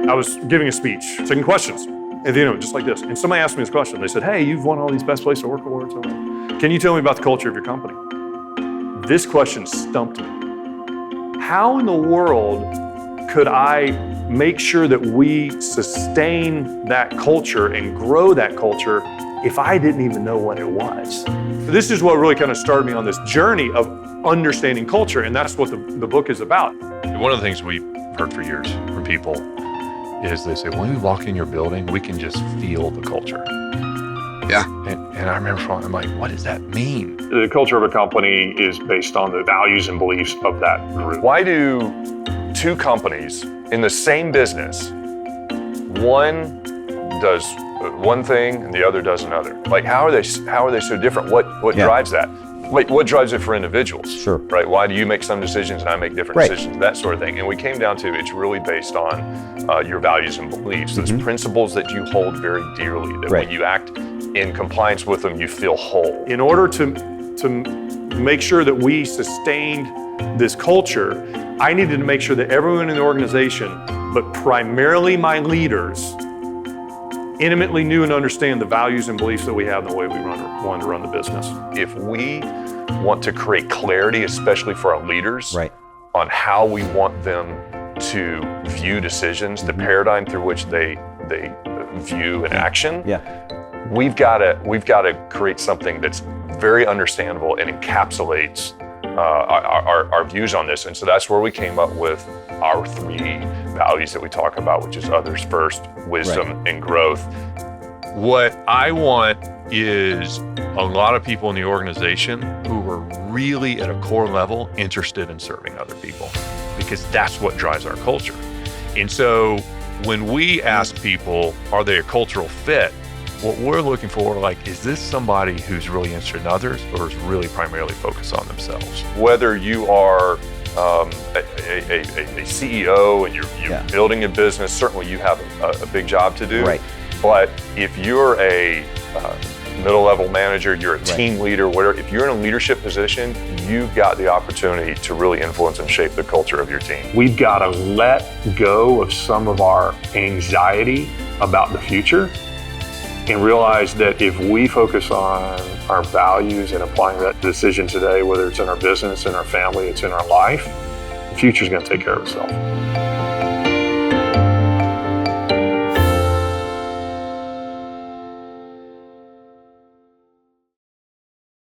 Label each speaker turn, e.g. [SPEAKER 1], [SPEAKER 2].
[SPEAKER 1] I was giving a speech, taking questions, and just like this. And somebody asked me this question. They said, hey, you've won all these best place to work awards. Can you tell me about the culture of your company? This question stumped me. How in the world could I make sure that we sustain that culture and grow that culture if I didn't even know what it was? This is what really kind of started me on this journey of understanding culture, and that's what the book is about.
[SPEAKER 2] One of the things we've heard for years from people is they say, when we walk in your building, we can just feel the culture.
[SPEAKER 3] Yeah.
[SPEAKER 2] And I remember I'm like, what does that mean?
[SPEAKER 1] The culture of a company is based on the values and beliefs of that group.
[SPEAKER 2] Why do two companies in the same business, one does one thing and the other does another? Like, how are they so different? What drives that? Like, what drives it for individuals?
[SPEAKER 4] Sure.
[SPEAKER 2] Right? Why do you make some decisions and I make different decisions? That sort of thing. And we came down to it's really based on your values and beliefs, those principles that you hold very dearly, that when you act in compliance with them, you feel whole.
[SPEAKER 1] In order to make sure that we sustained this culture, I needed to make sure that everyone in the organization, but primarily my leaders, intimately knew and understand the values and beliefs that we have and the way we wanted to run the business.
[SPEAKER 2] If we want to create clarity, especially for our leaders, on how we want them to view decisions, the paradigm through which they view an action, we've got to create something that's very understandable and encapsulates our views on this. And so that's where we came up with our 3 values that we talk about, which is others first, wisdom, and growth. What I want is a lot of people in the organization who are really at a core level interested in serving other people, because that's what drives our culture. And so when we ask people, are they a cultural fit? What we're looking for, like, is this somebody who's really interested in others or is really primarily focused on themselves? Whether you are a CEO and you're building a business, certainly you have a big job to do. But if you're a middle-level manager, you're a team leader, whatever, if you're in a leadership position, you've got the opportunity to really influence and shape the culture of your team.
[SPEAKER 1] We've got to let go of some of our anxiety about the future and realize that if we focus on our values and applying that decision today, whether it's in our business, in our family, it's in our life, the future's going to take care of itself.